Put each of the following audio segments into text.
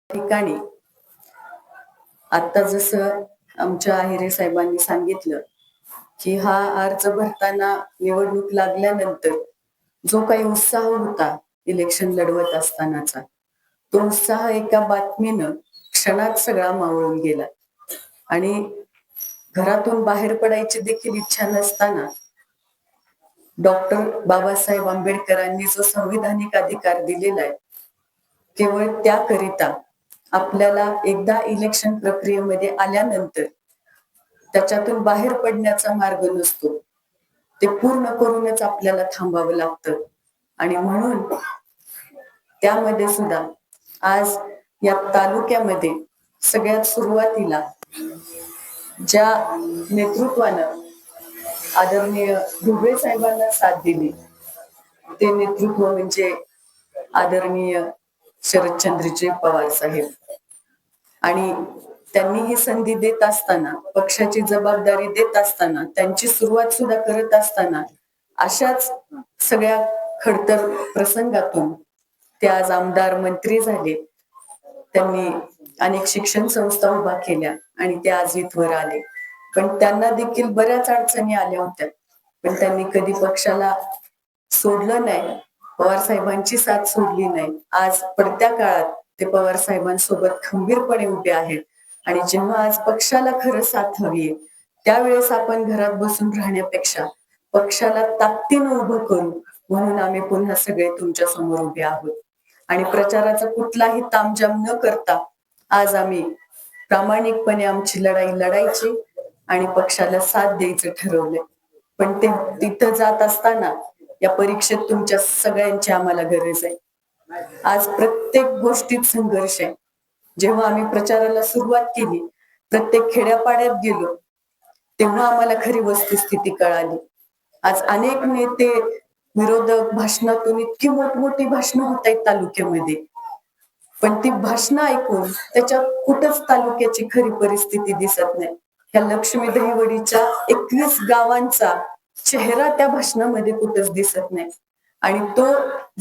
ठिकाणी आता जसं आमच्या आहिरे साहेबांनी सांगितलं की हा अर्ज भरताना निवडणूक लागल्यानंतर जो काही उत्साह होता इलेक्शन लढवत असतानाचा, तो उत्साह एका बातमीनं क्षणात सगळा मावळून गेला आणि घरातून बाहेर पडायची देखील इच्छा नसताना डॉक्टर बाबासाहेब आंबेडकरांनी जो संविधानिक अधिकार दिलेला आहे, केवळ त्याकरिता आपल्याला एकदा इलेक्शन प्रक्रियेमध्ये आल्यानंतर त्याच्यातून बाहेर पडण्याचा मार्ग नसतो. ते पूर्ण करूनच आपल्याला थांबावं लागतं आणि म्हणून त्यामध्ये सुद्धा आज या तालुक्यामध्ये सगळ्यात सुरुवातीला ज्या नेतृत्वानं आदरणीय ढुबळे साहेबांना साथ दिली, ते नेतृत्व म्हणजे आदरणीय शरदचंद्रजी पवार साहेब. आणि त्यांनी ही संधी देत असताना, पक्षाची जबाबदारी देत असताना, त्यांची सुरुवात सुद्धा करत असताना अशाच सगळ्या खडतर प्रसंगातून ते आज आमदार मंत्री झाले. त्यांनी अनेक शिक्षण संस्था उभा केल्या आणि ते आज इथवर आले. पण त्यांना देखील बऱ्याच अडचणी आल्या होत्या, पण त्यांनी कधी पक्षाला सोडलं नाही, पवार साहेबांची साथ सोडली नाही. आज पडत्या काळात ते पवार साहेबांसोबत खंबीरपणे उभे आहेत आणि जेव्हा आज पक्षाला खरं साथ हवी त्यावेळेस आपण घरात बसून राहण्यापेक्षा पक्षाला ताकदीनं उभं करू, म्हणून आम्ही पुन्हा सगळे तुमच्या समोर उभे आहोत. आणि प्रचाराचा कुठलाही तामजाम न करता आज आम्ही प्रामाणिकपणे आमची लढाई लढायची आणि पक्षाला साथ द्यायचं ठरवलंय. पण ते तिथं जात असताना या परीक्षेत तुमच्या सगळ्यांची आम्हाला गरज आहे. आज प्रत्येक गोष्टीत संघर्ष आहे. जेव्हा आम्ही प्रचाराला सुरुवात केली, प्रत्येक खेड्यापाड्यात गेलो, तेव्हा आम्हाला खरी वस्तुस्थिती कळाली. आज अनेक नेते विरोधक भाषणातून इतकी मोठमोठी भाषणं होत आहेत तालुक्यामध्ये, पण ती भाषणं ऐकून त्याच्यात कुठंच तालुक्याची खरी परिस्थिती दिसत नाही. ह्या लक्ष्मी दहिवडीच्या 21 गावांचा चेहरा त्या भाषणामध्ये कुठंच दिसत नाही. आणि तो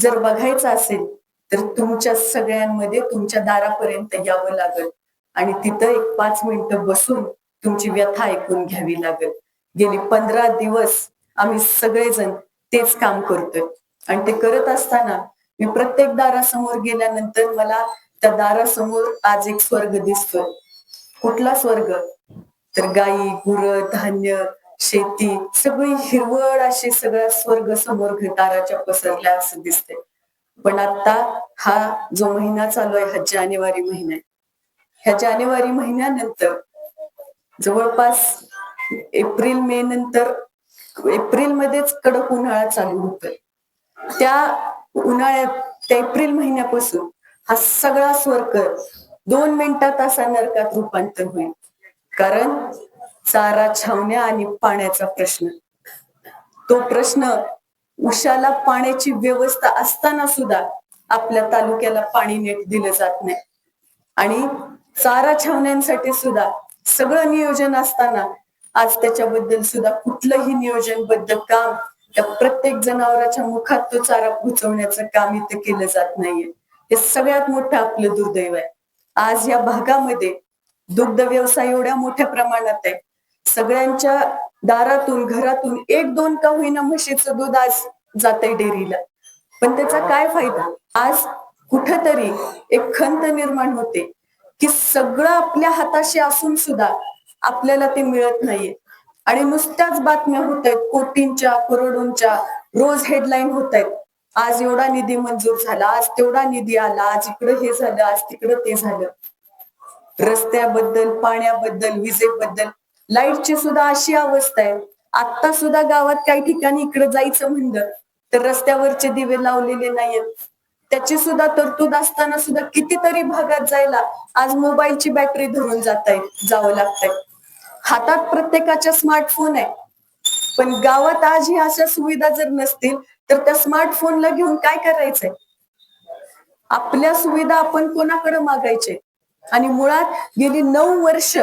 जर बघायचा असेल तर तुमच्या सगळ्यांमध्ये तुमच्या दारापर्यंत यावं लागेल आणि तिथं एक 5 मिनिटं बसून तुमची व्यथा ऐकून घ्यावी लागेल. गेली 15 दिवस आम्ही सगळेजण तेच काम करतोय आणि ते करत असताना मी प्रत्येक दारासमोर गेल्यानंतर मला त्या दारासमोर आज एक स्वर्ग दिसतोय. कुठला स्वर्ग? तर गाई, गुरं, धान्य, शेती सगळी हिरवळ अशी सगळा स्वर्ग समोर दाराच्या पसरल्या असं दिसतंय. पण आता हा जो महिना चालू आहे, हा जानेवारी महिना आहे. ह्या जानेवारी महिन्यानंतर जवळपास एप्रिल मे नंतर एप्रिलमध्येच कडक उन्हाळा चालू होतोय. त्या उन्हाळ्यात त्या एप्रिल महिन्यापासून हा सगळा स्वर्ग 2 मिनिटात असा नरकात रूपांतर होईल. कारण चारा, छावण्या आणि पाण्याचा प्रश्न, तो प्रश्न उशाला पाण्याची व्यवस्था असताना सुद्धा आपल्या तालुक्याला पाणी नीट दिलं जात नाही आणि चारा छावण्यांसाठी सुद्धा सगळं नियोजन असताना आज त्याच्याबद्दल सुद्धा कुठलंही नियोजनबद्ध काम त्या प्रत्येक जनावराच्या मुखात तो चारा पोहोचवण्याचं काम इथं केलं जात नाहीये. हे सगळ्यात मोठं आपलं दुर्दैव आहे. आज या भागामध्ये दुग्ध व्यवसाय एवढ्या मोठ्या प्रमाणात आहे. सगळ्यांच्या दारातून घरातून 1-2 का होईना म्हशीचं दूध आज जातंय डेअरीला, पण त्याचा काय फायदा? आज कुठंतरी एक खंत निर्माण होते की सगळं आपल्या हाताशी असून सुद्धा आपल्याला ते मिळत नाहीये आणि नुसत्याच बातम्या होत आहेत कोटींच्या करोडोंच्या, रोज हेडलाईन होत आहेत. आज एवढा निधी मंजूर झाला, आज तेवढा निधी आला, आज इकडं हे झालं, आज तिकडं ते झालं. रस्त्याबद्दल, पाण्याबद्दल, विजेबद्दल, लाईटची सुद्धा अशी अवस्था आहे. आता सुद्धा गावात काही ठिकाणी इकडे जायचं म्हणलं तर रस्त्यावरचे दिवे लावलेले नाहीयेत. त्याची सुद्धा तरतूद असताना सुद्धा कितीतरी भागात जायला आज मोबाईलची बॅटरी धरून जावं लागतंय. हातात प्रत्येकाच्या स्मार्टफोन आहे, पण गावात आज ही अशा सुविधा जर नसतील तर त्या स्मार्टफोनला घेऊन काय करायचंय? आपल्या सुविधा आपण कोणाकडे मागायचे? आणि मुळात गेली 9 वर्ष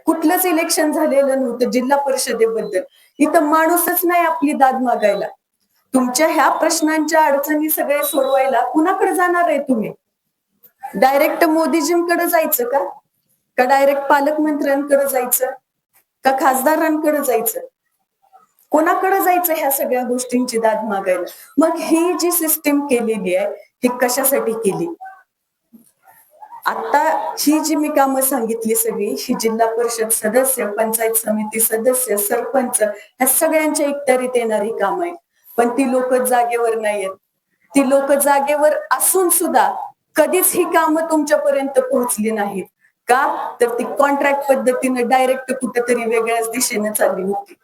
कुठलंच इलेक्शन झालेलं नव्हतं जिल्हा परिषदेबद्दल. इथं माणूसच नाही आपली दाद मागायला. तुमच्या ह्या प्रश्नांच्या अडचणी सगळे सोडवायला कुणाकडे जाणार आहे तुम्ही? डायरेक्ट मोदीजींकडे जायचं का डायरेक्ट पालकमंत्र्यांकडे जायचं का खासदारांकडे जायचं? कोणाकडे जायचं ह्या सगळ्या गोष्टींची दाद मागायला? मग ही जी सिस्टीम केलेली आहे ही कशासाठी केली? आता ही जी मी कामं सांगितली सगळी, ही जिल्हा परिषद सदस्य, पंचायत समिती सदस्य, सरपंच ह्या सगळ्यांच्या एकत्रित येणारी काम आहे. पण ती लोक जागेवर नाहीयेत. ती लोक जागेवर असून सुद्धा कधीच ही कामं तुमच्यापर्यंत पोहोचली नाहीत. का? तर ती कॉन्ट्रॅक्ट पद्धतीने डायरेक्ट कुठेतरी वेगळ्याच दिशेने चालली होती.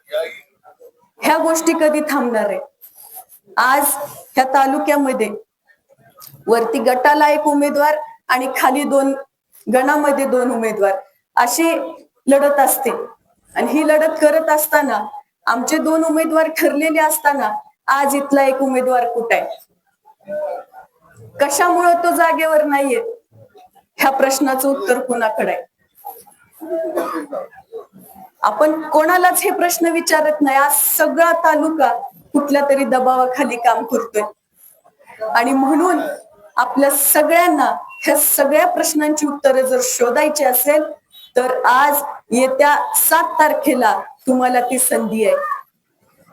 ह्या गोष्टी कधी थांबणार आहे? आज ह्या तालुक्यामध्ये वरती गटाला एक उमेदवार आणि खाली गणामध्ये 2 उमेदवार अशी लढत असते. आणि ही लढत करत असताना आमचे 2 उमेदवार ठरलेले असताना आज इथला एक उमेदवार कुठे आहे? कशामुळे तो जागेवर नाहीये? ह्या प्रश्नाचं उत्तर कोणाकडे आहे? आपण कोणालाच हे प्रश्न विचारत नाही. आज सगळा तालुका कुठल्या तरी दबावाखाली काम करतोय आणि म्हणून आपल्या सगळ्यांना ह्या सगळ्या प्रश्नांची उत्तरं जर शोधायची असेल तर आज येत्या 7 तारखेला तुम्हाला ती संधी आहे.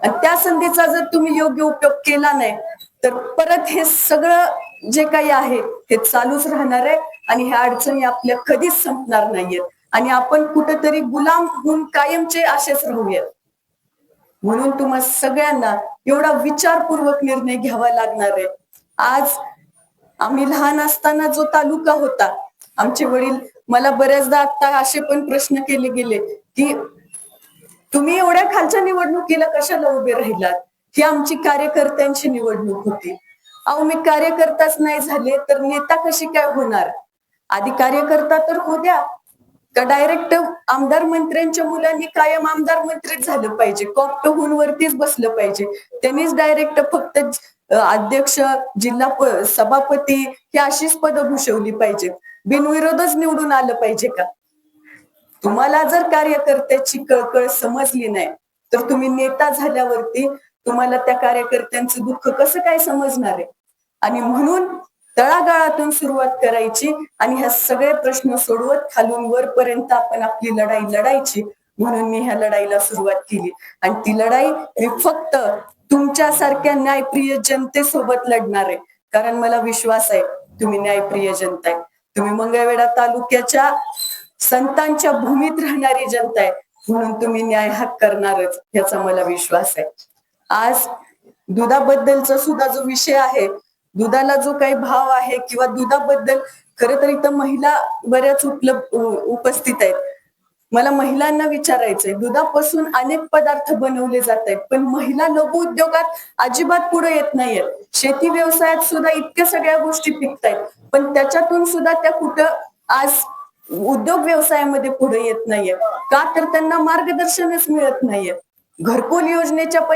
आणि त्या संधीचा जर तुम्ही योग्य उपयोग केला नाही तर परत हे सगळं जे काही आहे हे चालूच राहणार आहे आणि ह्या अडचणी आपल्या कधीच संपणार नाहीयेत आणि आपण कुठेतरी गुलाम होऊन कायमचे असेच राहूयात. म्हणून तुम्हा सगळ्यांना एवढा विचारपूर्वक निर्णय घ्यावा लागणार आहे. आज आम्ही लहान असताना जो तालुका होता, आमचे वडील मला बऱ्याचदा आता असे पण प्रश्न केले गेले की तुम्ही एवढ्या खालच्या निवडणुकीला कशाला उभे राहिलात? ही आमची कार्यकर्त्यांची निवडणूक होती. अहो, मी कार्यकर्ताच नाही झाले तर नेता कशी काय होणार? आधी कार्यकर्ता तर होऊ द्या. का डायरेक्ट आमदार मंत्र्यांच्या मुलांनी कायम आमदार मंत्रीच झालं पाहिजे, कॉप्ट होऊन वरतीच बसलं पाहिजे, त्यांनीच डायरेक्ट फक्त अध्यक्ष, जिल्हा सभापती ही अशीच पदं भूषवली पाहिजे, बिनविरोधच निवडून आलं पाहिजे का? तुम्हाला जर कार्यकर्त्याची कळकळ समजली नाही तर तुम्ही नेता झाल्यावरती तुम्हाला त्या कार्यकर्त्यांचं दुःख कसं काय समजणार आहे? आणि म्हणून तळागाळातून सुरुवात करायची आणि ह्या सगळे प्रश्न सोडवत खालून वरपर्यंत आपण आपली लढाई लढायची. म्हणून मी ह्या लढाईला सुरुवात केली आणि ती लढाई मी फक्त तुमच्यासारख्या न्यायप्रिय जनतेसोबत लढणार आहे. कारण मला विश्वास आहे तुम्ही न्यायप्रिय जनता आहे. तुम्ही मंगळवेढा तालुक्याच्या संतांच्या भूमीत राहणारी जनता आहे म्हणून तुम्ही न्याय हक करणारच याचा मला विश्वास आहे. आज दुधाबद्दलचा सुद्धा जो विषय आहे, दुधाला जो काही भाव आहे किंवा दुधाबद्दल खरं तर इथं महिला बऱ्याच उपस्थित आहेत. मला महिलांना विचारायचंय, दुधापासून अनेक पदार्थ बनवले जात आहेत पण महिला लघु उद्योगात अजिबात पुढे येत नाहीयेत. शेती व्यवसायात सुद्धा इतक्या सगळ्या गोष्टी पिकतायत पण त्याच्यातून सुद्धा त्या कुठं आज उद्योग व्यवसायामध्ये पुढे येत नाहीये. का? तर त्यांना मार्गदर्शनच मिळत नाहीये. घरकुल योजनेच्या पैसे